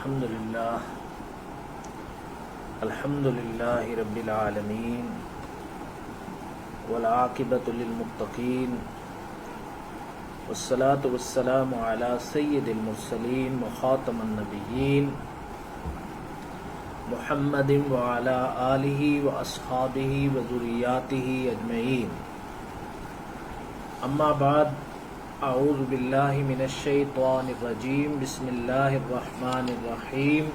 الحمد للہ رب العالمین والعاقبۃ للمتقین والصلاة والسلام علی سید المرسلین وخاتم النبیین محمد وعلی آلہ واصحابہ وذریاتہ اجمعین، اما بعد، اعوذ باللہ من الشیطان الرجیم، بسم اللہ الرحمن الرحیم۔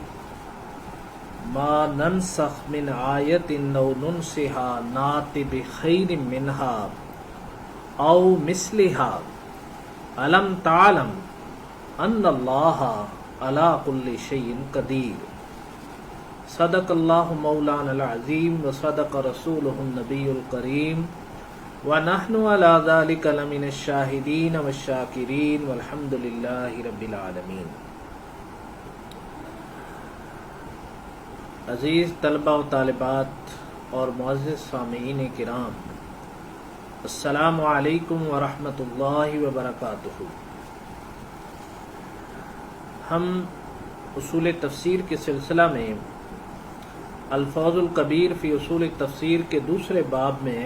ما ننسخ من آیت او ننسها نات بخیر منها او مثلها الم تعلم ان اللہ علی کل شیء قدیر۔ صدق اللہ مولانا العظیم وصدق رسولہ النبی الکریم وَنَحْنُ عَلَى ذَلِكَ لَمِنَ الشَّاهِدِينَ وَالشَّاكِرِينَ وَالْحَمْدُ لِلَّهِ رَبِّ الْعَالَمِينَ۔ عزیز طلبہ و طالبات اور معزز سامعین کرام، السلام علیکم ورحمۃ اللہ وبرکاتہ۔ ہم اصول تفسیر کے سلسلہ میں الفوز الکبیر فی اصول تفسیر کے دوسرے باب میں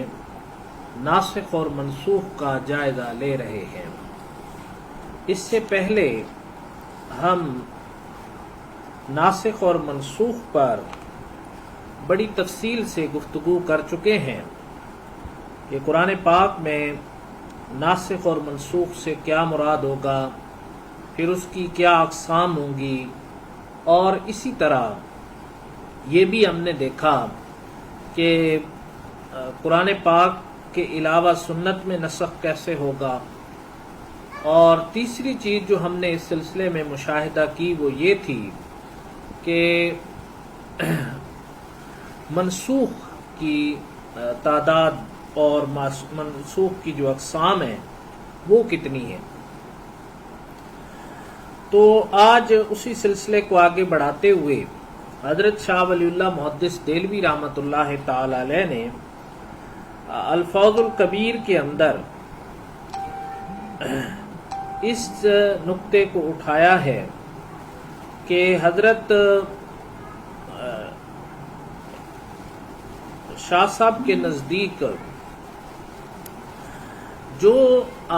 ناسخ اور منسوخ کا جائزہ لے رہے ہیں۔ اس سے پہلے ہم ناسخ اور منسوخ پر بڑی تفصیل سے گفتگو کر چکے ہیں کہ قرآن پاک میں ناسخ اور منسوخ سے کیا مراد ہوگا، پھر اس کی کیا اقسام ہوں گی، اور اسی طرح یہ بھی ہم نے دیکھا کہ قرآن پاک کے علاوہ سنت میں نسخ کیسے ہوگا، اور تیسری چیز جو ہم نے اس سلسلے میں مشاہدہ کی وہ یہ تھی کہ منسوخ کی تعداد اور منسوخ کی جو اقسام ہیں وہ کتنی ہیں۔ تو آج اسی سلسلے کو آگے بڑھاتے ہوئے حضرت شاہ ولی اللہ محدث دہلوی رحمۃ اللہ تعالی علیہ نے الفوز الکبیر کے اندر اس نقطے کو اٹھایا ہے کہ حضرت شاہ صاحب کے نزدیک جو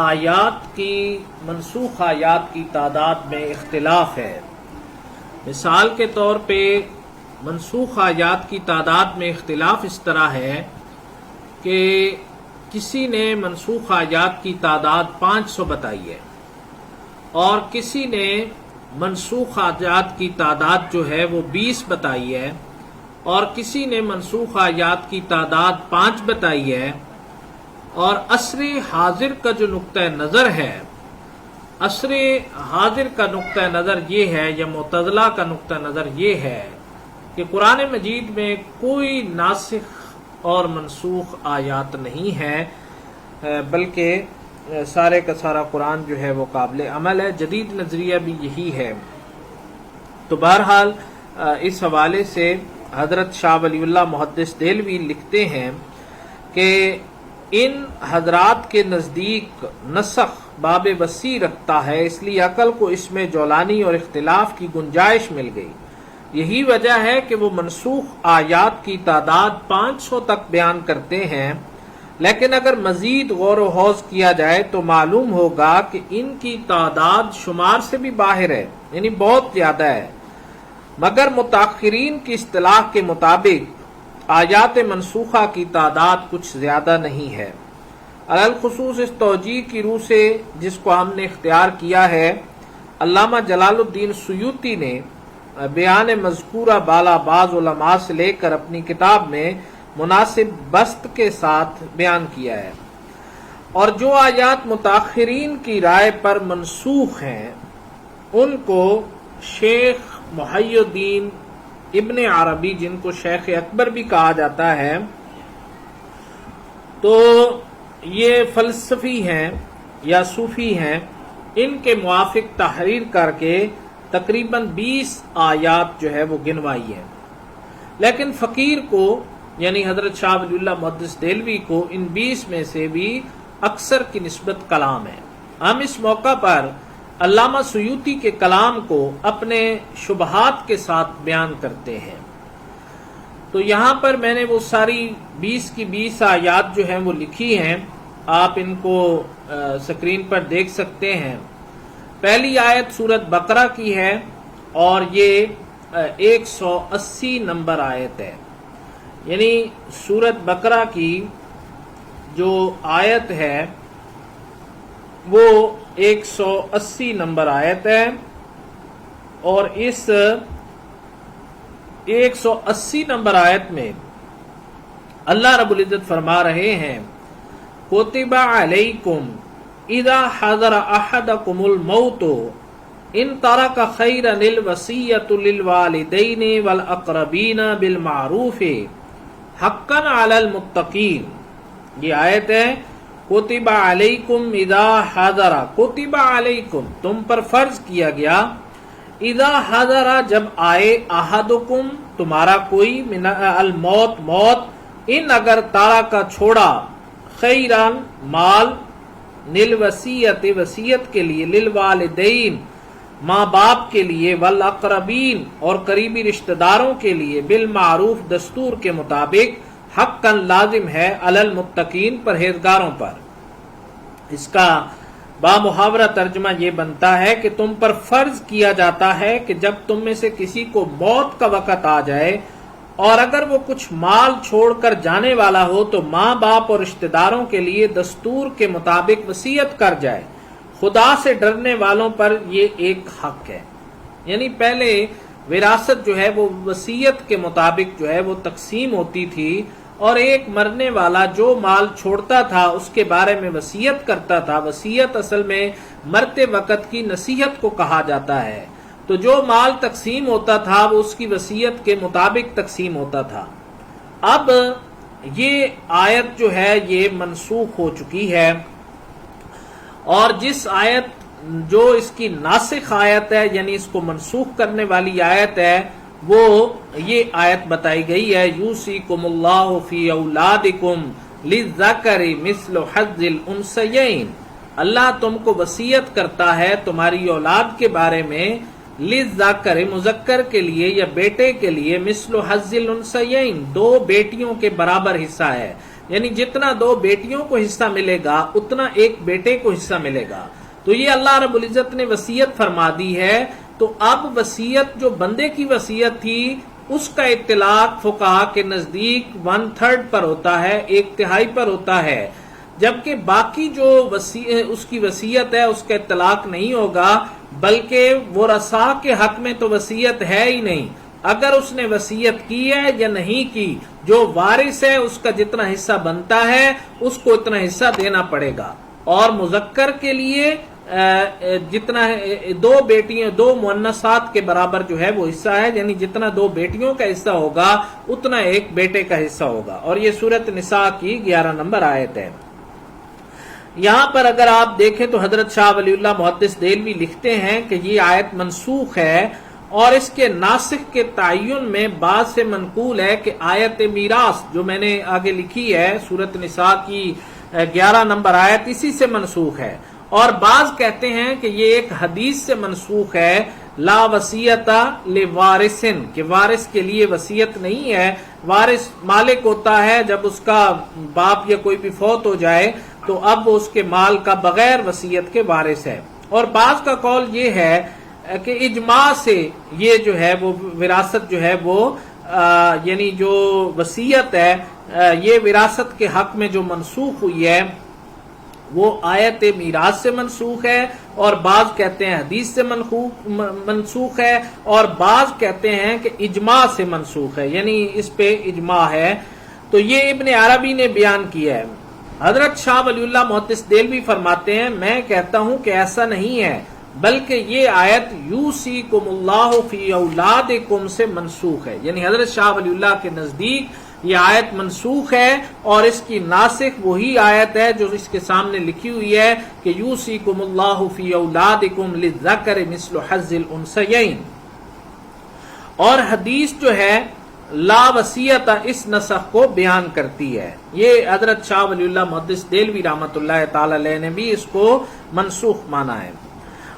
آیات کی منسوخ آیات کی تعداد میں اختلاف ہے، مثال کے طور پہ منسوخ آیات کی تعداد میں اختلاف اس طرح ہے کہ کسی نے منسوخ آیات کی تعداد 500 بتائی ہے، اور کسی نے منسوخ آیات کی تعداد جو ہے وہ 20 بتائی ہے، اور کسی نے منسوخ آیات کی تعداد 5 بتائی ہے۔ اور عصر حاضر کا جو نقطہ نظر ہے، عصر حاضر کا نقطہ نظر یہ ہے، یا معتزلہ کا نقطہ نظر یہ ہے کہ قرآن مجید میں کوئی ناسخ اور منسوخ آیات نہیں ہے، بلکہ سارے کا سارا قرآن جو ہے وہ قابل عمل ہے۔ جدید نظریہ بھی یہی ہے۔ تو بہرحال اس حوالے سے حضرت شاہ ولی اللہ محدث دہلوی لکھتے ہیں کہ ان حضرات کے نزدیک نسخ باب وسیع رکھتا ہے، اس لیے عقل کو اس میں جولانی اور اختلاف کی گنجائش مل گئی۔ یہی وجہ ہے کہ وہ منسوخ آیات کی تعداد 500 تک بیان کرتے ہیں، لیکن اگر مزید غور و خوض کیا جائے تو معلوم ہوگا کہ ان کی تعداد شمار سے بھی باہر ہے، یعنی بہت زیادہ ہے۔ مگر متاخرین کی اصطلاح کے مطابق آیات منسوخہ کی تعداد کچھ زیادہ نہیں ہے۔ علی الخصوص اس توجیہ کی روح سے جس کو ہم نے اختیار کیا ہے، علامہ جلال الدین سیوطی نے بیان مذکورہ بالا بعض علماء سے لے کر اپنی کتاب میں مناسب بسط کے ساتھ بیان کیا ہے۔ اور جو آیات متاخرین کی رائے پر منسوخ ہیں ان کو شیخ محی الدین ابن عربی، جن کو شیخ اکبر بھی کہا جاتا ہے، تو یہ فلسفی ہیں یا صوفی ہیں، ان کے موافق تحریر کر کے تقریباً 20 آیات جو ہے وہ گنوائی ہے۔ لیکن فقیر کو، یعنی حضرت شاہ ولی اللہ محدث دہلوی کو، ان 20 میں سے بھی اکثر کی نسبت کلام ہے۔ ہم اس موقع پر علامہ سیوطی کے کلام کو اپنے شبہات کے ساتھ بیان کرتے ہیں۔ تو یہاں پر میں نے وہ ساری 20 کی 20 آیات جو ہیں وہ لکھی ہیں، آپ ان کو سکرین پر دیکھ سکتے ہیں۔ پہلی آیت سورۃ بقرہ کی ہے اور یہ 180 نمبر آیت ہے، یعنی سورۃ بقرہ کی جو آیت ہے وہ 180 نمبر آیت ہے، اور اس 180 نمبر آیت میں اللہ رب العزت فرما رہے ہیں کتب علیکم اذا حضر احدکم الموت ان ترک خیرا الوصیۃ للوالدین والاقربین بالمعروف حقا علی المتقین۔ یہ آیت ہے کتب علیکم اذا حضر، کتب علیکم تم پر فرض کیا گیا، اذا حضر جب آئے، احدکم تمہارا کوئی، من الموت موت، ان اگر تارا کا چھوڑا، خیران مال، للوصیت وصیت کے لیے، للوالدین ماں باپ کے لیے، والاقربین اور قریبی رشتہ داروں کے لیے، بالمعروف دستور کے مطابق، حقا لازم ہے، علی المتقین پرہیزگاروں پر۔ اس کا بامحاورہ ترجمہ یہ بنتا ہے کہ تم پر فرض کیا جاتا ہے کہ جب تم میں سے کسی کو موت کا وقت آ جائے اور اگر وہ کچھ مال چھوڑ کر جانے والا ہو تو ماں باپ اور رشتہ داروں کے لیے دستور کے مطابق وصیت کر جائے۔ خدا سے ڈرنے والوں پر یہ ایک حق ہے، یعنی پہلے وراثت جو ہے وہ وصیت کے مطابق جو ہے وہ تقسیم ہوتی تھی، اور ایک مرنے والا جو مال چھوڑتا تھا اس کے بارے میں وصیت کرتا تھا۔ وصیت اصل میں مرتے وقت کی نصیحت کو کہا جاتا ہے، تو جو مال تقسیم ہوتا تھا وہ اس کی وصیت کے مطابق تقسیم ہوتا تھا۔ اب یہ آیت جو ہے یہ منسوخ ہو چکی ہے، اور جس آیت جو اس کی ناسخ آیت ہے، یعنی اس کو منسوخ کرنے والی آیت ہے، وہ یہ آیت بتائی گئی ہے یوصیکم اللہ فی اولادکم للذکر مثل حظ الانثیین۔ اللہ تم کو وصیت کرتا ہے تمہاری اولاد کے بارے میں، للذکر مذکر کے لیے یا بیٹے کے لیے، مثل حظ الانثیین دو بیٹیوں کے برابر حصہ ہے، یعنی جتنا دو بیٹیوں کو حصہ ملے گا اتنا ایک بیٹے کو حصہ ملے گا۔ تو یہ اللہ رب العزت نے وصیت فرما دی ہے، تو اب وصیت جو بندے کی وصیت تھی اس کا اطلاق فقہا کے نزدیک 1/3 پر ہوتا ہے، 1/3 پر ہوتا ہے، جبکہ باقی جو اس کی وصیت ہے اس کا اطلاق نہیں ہوگا، بلکہ ورثاء کے حق میں تو وصیت ہے ہی نہیں۔ اگر اس نے وصیت کی ہے یا نہیں کی، جو وارث ہے اس کا جتنا حصہ بنتا ہے اس کو اتنا حصہ دینا پڑے گا، اور مذکر کے لیے جتنا دو بیٹیاں دو مؤنثات کے برابر جو ہے وہ حصہ ہے، یعنی جتنا دو بیٹیوں کا حصہ ہوگا اتنا ایک بیٹے کا حصہ ہوگا، اور یہ سورۃ نساء کی 11 نمبر آیت ہے۔ یہاں پر اگر آپ دیکھیں تو حضرت شاہ ولی اللہ محدث دہلوی لکھتے ہیں کہ یہ آیت منسوخ ہے، اور اس کے ناسخ کے تعین میں بعض سے منقول ہے کہ آیت میراث جو میں نے آگے لکھی ہے سورۃ نساء کی 11 نمبر آیت اسی سے منسوخ ہے، اور بعض کہتے ہیں کہ یہ ایک حدیث سے منسوخ ہے، لا وصیت لوارث، کہ وارث کے لیے وصیت نہیں ہے، وارث مالک ہوتا ہے، جب اس کا باپ یا کوئی بھی فوت ہو جائے تو اب وہ اس کے مال کا بغیر وصیت کے وارث ہے۔ اور بعض کا قول یہ ہے کہ اجماع سے یہ جو ہے وہ وراثت جو ہے وہ یعنی جو وصیت ہے یہ وراثت کے حق میں جو منسوخ ہوئی ہے وہ آیت میراث سے منسوخ ہے، اور بعض کہتے ہیں حدیث سے منسوخ ہے، اور بعض کہتے ہیں کہ اجماع سے منسوخ ہے، یعنی اس پہ اجماع ہے۔ تو یہ ابن عربی نے بیان کیا ہے۔ حضرت شاہ ولی اللہ محدث دہلوی فرماتے ہیں میں کہتا ہوں کہ ایسا نہیں ہے، بلکہ یہ آیت یوصیکم اللہ فی اولادکم سے منسوخ ہے، یعنی حضرت شاہ ولی اللہ کے نزدیک یہ آیت منسوخ ہے، اور اس کی ناسخ وہی آیت ہے جو اس کے سامنے لکھی ہوئی ہے کہ یوصیکم اللہ فی اولادکم للذکر مثل حظ الانثیین۔ اور حدیث جو ہے لا وصیت اس نسخ کو بیان کرتی ہے۔ یہ حضرت شاہ ولی اللہ محدث دہلوی رحمۃ اللہ تعالی علیہ نے بھی اس کو منسوخ مانا ہے۔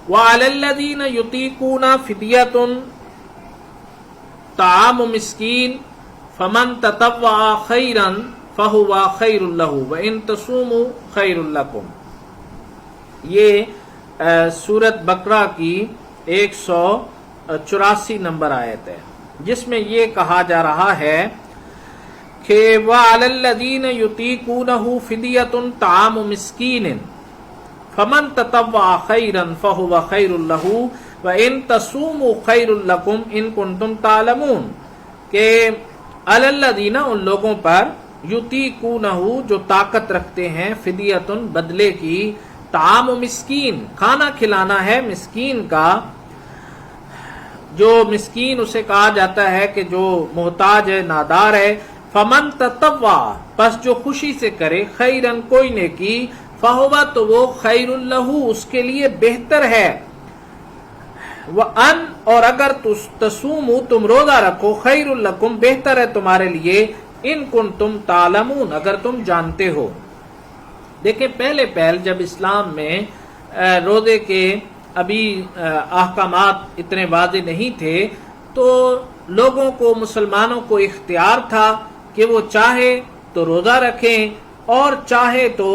وعلی الذین یطیقون فدیۃ طعام مسکین فمن تطوع خیرا فہو خیر لہ وان تصوموا خیر لکم. یہ سورۃ بقرہ کی 184 نمبر آیت ہے، جس میں یہ کہا جا رہا ہے کہ وَعَلَى الَّذِينَ يُطِيقُونَهُ فِدْيَةٌ طَعَامُ مِسْكِينٍ فَمَن تَطَوَّعَ خَيْرًا فَهُوَ خَيْرٌ لَهُ وَإِن تَصُومُوا خَيْرٌ لَكُمْ إِن كُنتُمْ تَعْلَمُونَ، کہ عَلَى الَّذِينَ ان لوگوں پر يُطِيقُونَهُ جو طاقت رکھتے ہیں، فدیۃ بدلے کی، طعام مسکین کھانا کھلانا ہے مسکین کا. جو مسکین اسے کہا جاتا ہے کہ جو محتاج ہے، نادار ہے. فمن تطوع پس جو خوشی سے کرے، خیرن کوئی نیکی، فہوا تو وہ خیر لہ اس کے لیے بہتر ہے. وَأَن اور اگر تصوموا تم روزہ رکھو، خیر لکم بہتر ہے تمہارے لیے، ان کنتم تعلمون اگر تم جانتے ہو. دیکھیں پہلے جب اسلام میں روزے کے ابھی احکامات اتنے واضح نہیں تھے تو لوگوں کو، مسلمانوں کو اختیار تھا کہ وہ چاہے تو روزہ رکھیں اور چاہے تو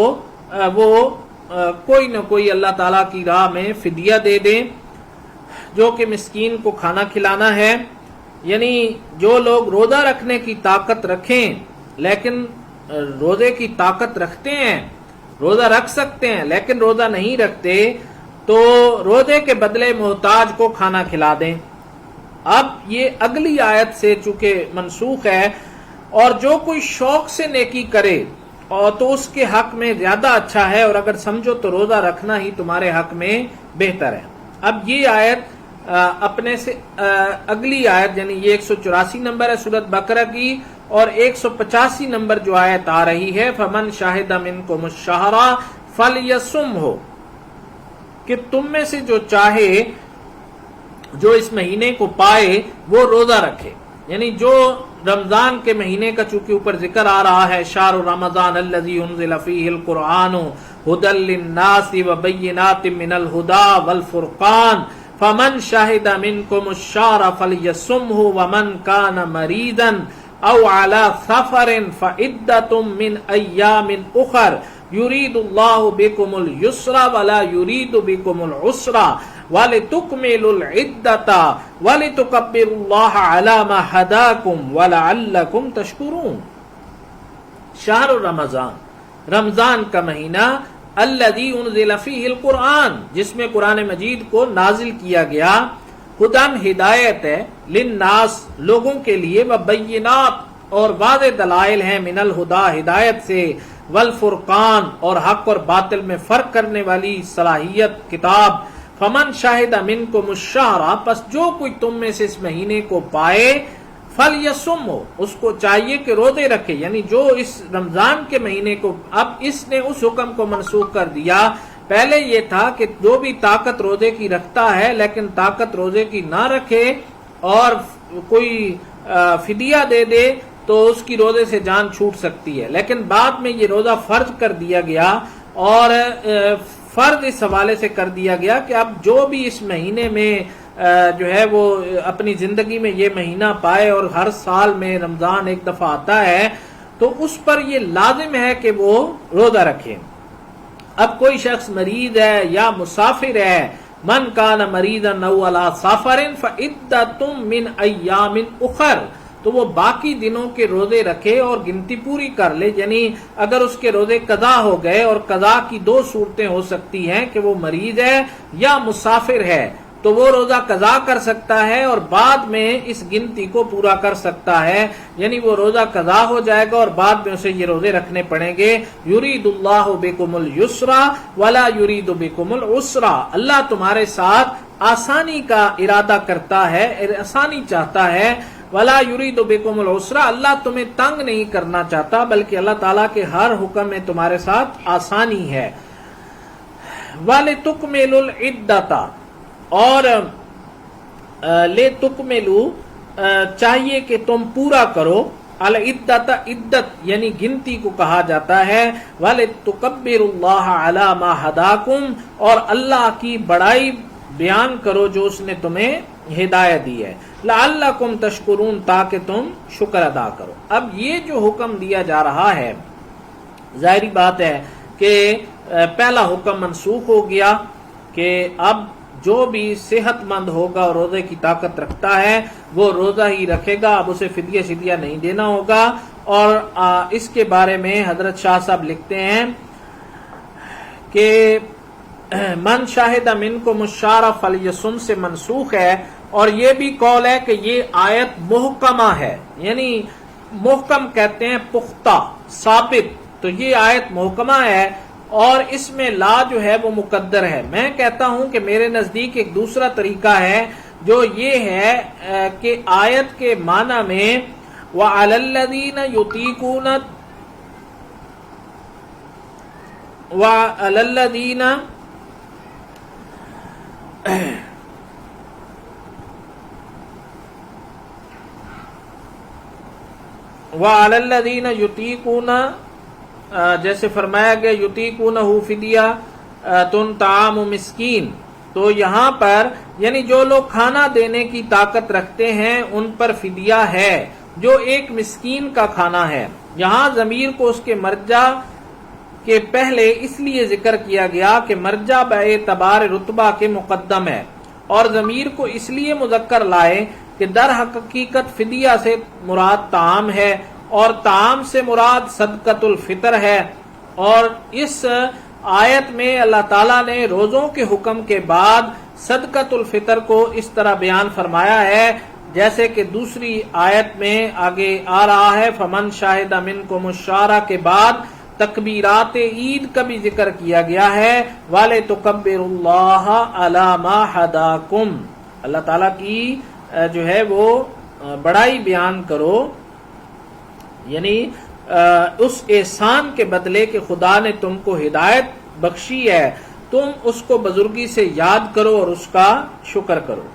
وہ کوئی نہ کوئی اللہ تعالیٰ کی راہ میں فدیہ دے دیں، جو کہ مسکین کو کھانا کھلانا ہے. یعنی جو لوگ روزہ رکھنے کی طاقت رکھیں، لیکن روزے کی طاقت رکھتے ہیں، روزہ رکھ سکتے ہیں لیکن روزہ نہیں رکھتے، تو روزے کے بدلے محتاج کو کھانا کھلا دیں. اب یہ اگلی آیت سے چونکہ منسوخ ہے، اور جو کوئی شوق سے نیکی کرے اور تو اس کے حق میں زیادہ اچھا ہے، اور اگر سمجھو تو روزہ رکھنا ہی تمہارے حق میں بہتر ہے. اب یہ آیت اپنے سے اگلی آیت یعنی یہ 184 نمبر ہے سورۃ بقرہ کی، اور 185 نمبر جو آیت آ رہی ہے فمن شاہد منکم الشہر فلیصمہ، کہ تم میں سے جو چاہے جو اس مہینے کو پائے وہ روزہ رکھے. یعنی جو رمضان کے مہینے کا چونکہ اوپر ذکر آ رہا ہے، شہر رمضان الذی انزل فیہ القرآن ھدی للناس وبینات من الھدی والفرقان فمن شہد منکم الشہر فلیصمہ ومن کان مریضا او علی سفر فعدۃ من ایام اخر یرید اللہ بکم الیسر ولا یرید بکم العسر وَلِتُكْمِلُوا الْعِدَّةَ وَلِتُكَبِّرُوا اللَّهَ عَلَى مَا هَدَاكُمْ وَلَعَلَّكُمْ تَشْكُرُونَ. شہر رمضان، رمضان کا مہینہ، الذی انزل فیہ القرآن جس میں قرآن مجید کو نازل کیا گیا، ہدن ہدایت ہے، للناس لوگوں کے لیے، وبینات اور واضح دلائل ہیں، من الہدا ہدایت سے، والفرقان اور حق اور باطل میں فرق کرنے والی صلاحیت کتاب. فمن شاہد منکم الشہر پس جو کوئی تم میں سے اس مہینے کو پائے، فلیصمہ اس کو چاہیے کہ روزے رکھے. یعنی جو اس رمضان کے مہینے کو، اب اس نے اس حکم کو منسوخ کر دیا. پہلے یہ تھا کہ جو بھی طاقت روزے کی رکھتا ہے لیکن طاقت روزے کی نہ رکھے اور کوئی فدیہ دے دے تو اس کی روزے سے جان چھوٹ سکتی ہے. لیکن بعد میں یہ روزہ فرض کر دیا گیا، اور فرض اس حوالے سے کر دیا گیا کہ اب جو بھی اس مہینے میں جو ہے وہ اپنی زندگی میں یہ مہینہ پائے، اور ہر سال میں رمضان ایک دفعہ آتا ہے، تو اس پر یہ لازم ہے کہ وہ روزہ رکھے. اب کوئی شخص مریض ہے یا مسافر ہے، من کان مریضا او علی سفر فعدۃ من ایام اخر، تو وہ باقی دنوں کے روزے رکھے اور گنتی پوری کر لے. یعنی اگر اس کے روزے قضا ہو گئے، اور قضا کی دو صورتیں ہو سکتی ہیں کہ وہ مریض ہے یا مسافر ہے، تو وہ روزہ قضا کر سکتا ہے اور بعد میں اس گنتی کو پورا کر سکتا ہے. یعنی وہ روزہ قضا ہو جائے گا اور بعد میں اسے یہ روزے رکھنے پڑیں گے. یرید اللہ بکم الیسر ولا یرید بکم العسر، اللہ تمہارے ساتھ آسانی کا ارادہ کرتا ہے، آسانی چاہتا ہے. ولا یرید بکم العسر، اللہ تمہیں تنگ نہیں کرنا چاہتا، بلکہ اللہ تعالیٰ کے ہر حکم میں تمہارے ساتھ آسانی ہے. وَلِتُكْمِلُوا الْعِدَّةَ اور لِتُكْمِلُوا چاہیے کہ تم پورا کرو، العدۃ عدت یعنی گنتی کو کہا جاتا ہے. وَلِتُكَبِّرُوا اللَّهَ عَلَى مَا هَدَاكُمْ اور اللہ کی بڑائی بیان کرو جو اس نے تمہیں ہدایت دی ہے، لعلکم تشکرون، تاکہ تم شکر ادا کرو۔ اب یہ جو حکم دیا جا رہا ہے، ظاہری بات ہے کہ پہلا حکم منسوخ ہو گیا کہ اب جو بھی صحت مند ہوگا اور روزے کی طاقت رکھتا ہے وہ روزہ ہی رکھے گا، اب اسے فدیہ شدیہ نہیں دینا ہوگا۔ اور اس کے بارے میں حضرت شاہ صاحب لکھتے ہیں کہ من شاہد منکم الشہر فلیصم سے منسوخ ہے، اور یہ بھی قول ہے کہ یہ آیت محکمہ ہے، یعنی محکم کہتے ہیں پختہ ثابت، تو یہ آیت محکمہ ہے اور اس میں لا جو ہے وہ مقدر ہے۔ میں کہتا ہوں کہ میرے نزدیک ایک دوسرا طریقہ ہے جو یہ ہے کہ آیت کے معنی میں وَعَلَى الَّذِينَ يُطِيقُونَ وَعَلَى الَّذِينَ وَعَلَى الَّذِينَ يُطِيقُونَ، جیسے فرمایا گیا یطیقونہ فدیہ تن طعام مسکین، تو یہاں پر یعنی جو لوگ کھانا دینے کی طاقت رکھتے ہیں ان پر فدیہ ہے جو ایک مسکین کا کھانا ہے۔ یہاں ضمیر کو اس کے مرجع کے پہلے اس لیے ذکر کیا گیا کہ مرجع باعتبار رتبہ کے مقدم ہے، اور ضمیر کو اس لیے مذکر لائے کہ در حقیقت فدیہ سے مراد طعام ہے، اور طعام سے مراد صدقۃ الفطر ہے۔ اور اس آیت میں اللہ تعالیٰ نے روزوں کے حکم کے بعد صدقۃ الفطر کو اس طرح بیان فرمایا ہے جیسے کہ دوسری آیت میں آگے آ رہا ہے فمن شاہد منکم الشہر کے بعد تکبیرات عید کا بھی ذکر کیا گیا ہے، وَلِتُكَبِّرُوا اللَّهَ عَلَى مَا هَدَاكُمْ، اللہ تعالیٰ کی جو ہے وہ بڑائی بیان کرو، یعنی اس احسان کے بدلے کہ خدا نے تم کو ہدایت بخشی ہے، تم اس کو بزرگی سے یاد کرو اور اس کا شکر کرو۔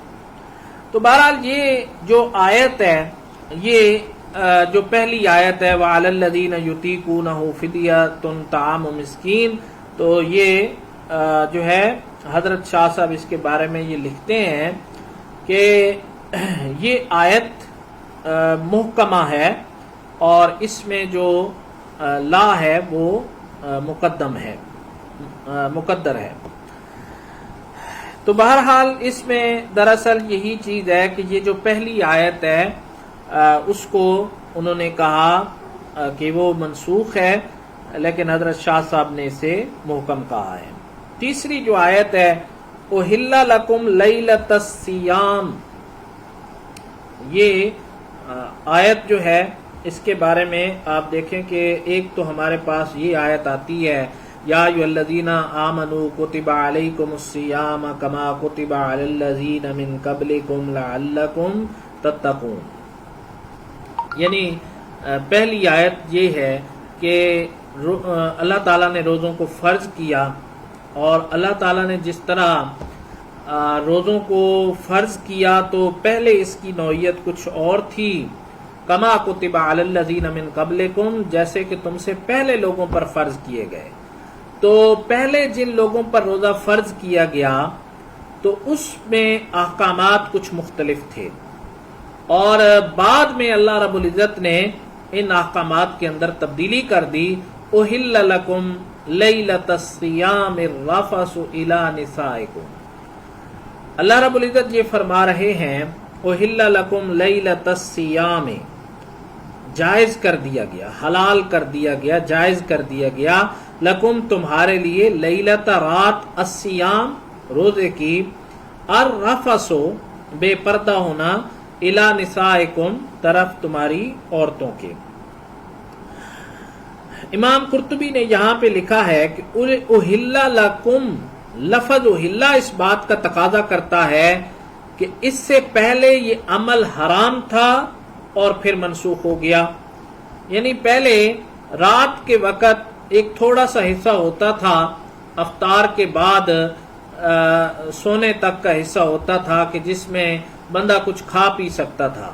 تو بہرحال یہ جو آیت ہے، یہ جو پہلی آیت ہے وَعَلَى الَّذِينَ يُطِيقُونَهُ فِدْيَةٌ طَعَامُ مِسْكِينٍ، تو یہ جو ہے حضرت شاہ صاحب اس کے بارے میں یہ لکھتے ہیں کہ یہ آیت محکمہ ہے اور اس میں جو لا ہے وہ مقدم ہے، مقدر ہے۔ تو بہرحال اس میں دراصل یہی چیز ہے کہ یہ جو پہلی آیت ہے اس کو انہوں نے کہا کہ وہ منسوخ ہے، لیکن حضرت شاہ صاحب نے اسے محکم کہا ہے۔ تیسری جو آیت ہے اُحِلَّ لَكُمْ لَيْلَةَ الصِّيَامِ، یہ آیت جو ہے اس کے بارے میں آپ دیکھیں کہ ایک تو ہمارے پاس یہ آیت آتی ہے یا ایھا الذین آمنوا کتب علیکم الصیام کما کتب علی الذین من قبلکم لعلکم تتقون، یعنی پہلی آیت یہ ہے کہ اللہ تعالیٰ نے روزوں کو فرض کیا، اور اللہ تعالیٰ نے جس طرح روزوں کو فرض کیا تو پہلے اس کی نوعیت کچھ اور تھی، کما کتب علی الذین من قبلکم، جیسے کہ تم سے پہلے لوگوں پر فرض کیے گئے۔ تو پہلے جن لوگوں پر روزہ فرض کیا گیا تو اس میں احکامات کچھ مختلف تھے، اور بعد میں اللہ رب العزت نے ان احکامات کے اندر تبدیلی کر دی۔ احل لکم لیلۃ الصیام الرفث الی نسائکم، اللہ رب العزت یہ فرما رہے ہیں احل لکم لیلۃ الصیام، جائز کر دیا گیا، حلال کر دیا گیا، جائز کر دیا گیا، لکم تمہارے لیے، لیلۃ رات، الصیام روزے کی، الرفث بے پردہ ہونا، الی نسائکم طرف تمہاری عورتوں کے۔ امام قرطبی نے یہاں پہ لکھا ہے کہ احل لکم، لفظ احل اس بات کا تقاضا کرتا ہے کہ اس سے پہلے یہ عمل حرام تھا اور پھر منسوخ ہو گیا، یعنی پہلے رات کے وقت ایک تھوڑا سا حصہ ہوتا تھا، افطار کے بعد سونے تک کا حصہ ہوتا تھا کہ جس میں بندہ کچھ کھا پی سکتا تھا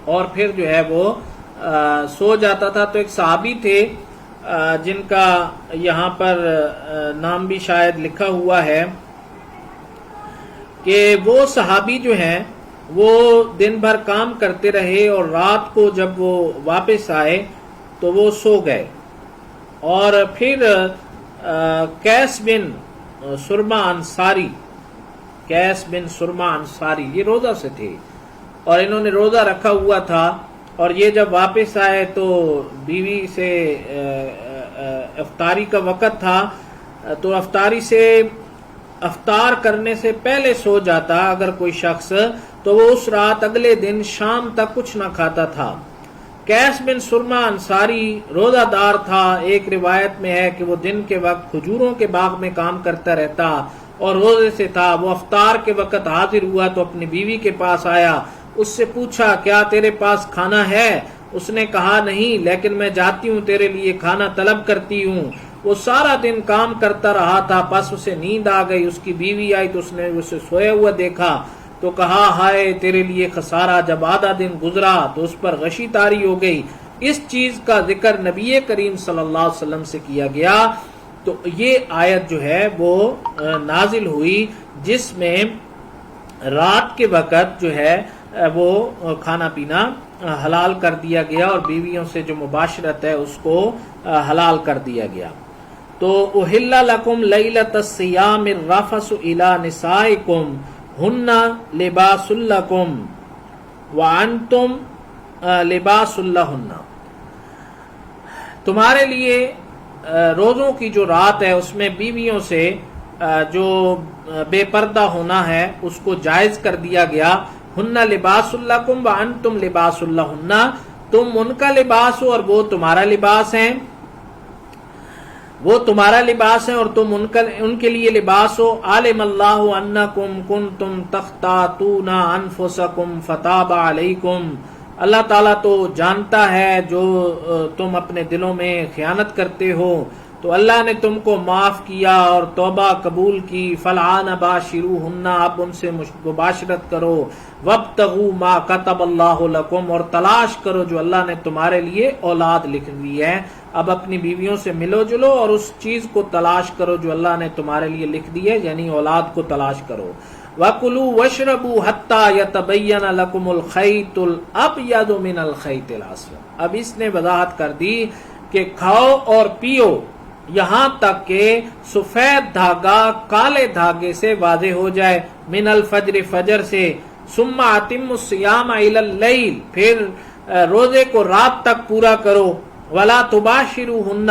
اور پھر جو ہے وہ سو جاتا تھا۔ تو ایک صحابی تھے جن کا یہاں پر نام بھی شاید لکھا ہوا ہے، کہ وہ صحابی جو ہیں وہ دن بھر کام کرتے رہے اور رات کو جب وہ واپس آئے تو وہ سو گئے، اور پھر قیس بن سرما انصاری یہ روزہ سے تھے اور انہوں نے روزہ رکھا ہوا تھا، اور یہ جب واپس آئے تو بیوی سے افطاری کا وقت تھا، تو افطار کرنے سے پہلے سو جاتا اگر کوئی شخص، تو وہ اس رات اگلے دن شام تک کچھ نہ کھاتا تھا۔ قیس بن سرما انصاری روزہ دار تھا، ایک روایت میں ہے کہ وہ دن کے وقت کھجوروں کے باغ میں کام کرتا رہتا اور روزے سے تھا۔ وہ افطار کے وقت حاضر ہوا تو اپنی بیوی کے پاس آیا، اس سے پوچھا کیا تیرے پاس کھانا ہے؟ اس نے کہا نہیں، لیکن میں جاتی ہوں تیرے لیے کھانا طلب کرتی ہوں۔ وہ سارا دن کام کرتا رہا تھا، بس اسے نیند آ گئی۔ اس کی بیوی آئی تو اس نے اسے سویا ہوا دیکھا تو کہا ہائے تیرے لیے خسارہ، جب آدھا دن گزرا تو اس پر غشی طاری ہو گئی۔ اس چیز کا ذکر نبی کریم صلی اللہ علیہ وسلم سے کیا گیا، تو یہ آیت جو ہے وہ نازل ہوئی جس میں رات کے وقت جو ہے وہ کھانا پینا حلال کر دیا گیا اور بیویوں سے جو مباشرت ہے اس کو حلال کر دیا گیا۔ تو احل لکم لیلۃ الصیام الرفث الی نسائکم ہن لباس لکم وانتم لباس لہن، تمہارے لیے روزوں کی جو رات ہے اس میں بیویوں سے جو بے پردہ ہونا ہے اس کو جائز کر دیا گیا۔ ہن لباس لکم وانتم لباس لہن، تم ان کا لباس ہو اور وہ تمہارا لباس ہیں، اور تم ان کے لیے لباس ہو۔ عالم اللہ انکم کنتم تختاتون انفسکم فتاب علیکم، اللہ تعالیٰ تو جانتا ہے جو تم اپنے دلوں میں خیانت کرتے ہو، تو اللہ نے تم کو معاف کیا اور توبہ قبول کی۔ فالآن باشروہن، اب ان سے مباشرت کرو۔ وابتغوا ما کتب اللہ لکم، اور تلاش کرو جو اللہ نے تمہارے لیے اولاد لکھ دی ہے۔ اب اپنی بیویوں سے ملو جلو اور اس چیز کو تلاش کرو جو اللہ نے تمہارے لیے لکھ دی ہے، یعنی اولاد کو تلاش کرو۔ وَكُلُوا وَاشْرَبُوا حَتَّى يَتَبَيَّنَ لَكُمُ الْخَيْطُ الْأَبْيَضُ مِنَ الْخَيْطِ الْأَسْوَدِ، اب اس نے وضاحت کر دی کہ کھاؤ اور پیو یہاں تک کہ سفید دھاگا کالے دھاگے سے واضح ہو جائے، من الفجر، فجر سے، ثم اتموا الصیام الی اللیل، پھر روزے کو رات تک پورا کرو، ولا تباشروہن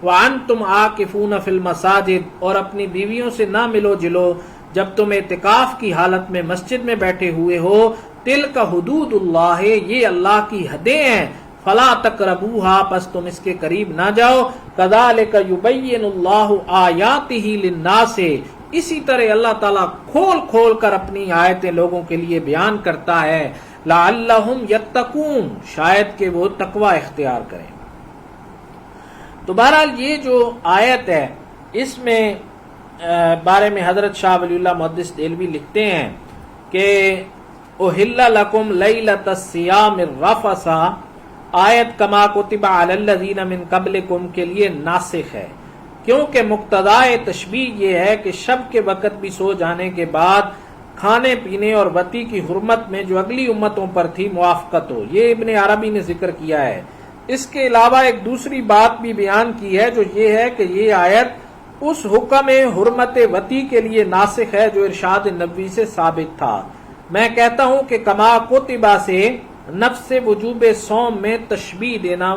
وانتم عاکفون فی المساجد، اور اپنی بیویوں سے نہ ملو جلو جب تم اعتکاف کی حالت میں مسجد میں بیٹھے ہوئے ہو۔ تلک حدود اللہ، یہ اللہ کی حدیں ہیں، فلا تقربوها، پس تم اس کے قریب نہ جاؤ۔ کذالک یبین اللہ آیاتہ للناس، اسی طرح اللہ تعالیٰ کھول کھول کر اپنی آیتیں لوگوں کے لیے بیان کرتا ہے، لعلہم یتقون، شاید کہ وہ تقوی اختیار کریں۔ تو بہرحال یہ جو آیت ہے اس میں بارے میں حضرت شاہ ولی اللہ محدث دہلوی لکھتے ہیں کہ احل لکم لیلۃ الصیام الرفث، آیت کما کتب علی الذین من قبلکم کے لیے ناسخ ہے، کیونکہ مقتضائے تشبیہ یہ ہے کہ شب کے وقت بھی سو جانے کے بعد کھانے پینے اور وطی کی حرمت میں جو اگلی امتوں پر تھی موافقت ہو۔ یہ ابن عربی نے ذکر کیا ہے۔ اس کے علاوہ ایک دوسری بات بھی بیان کی ہے جو یہ ہے کہ یہ آیت اس حکم حرمت وطی کے لیے ناسخ ہے جو ارشاد نبوی سے ثابت تھا۔ میں کہتا ہوں کہ کما کتبہ سے نفس وجوب صوم میں تشبیہ دینا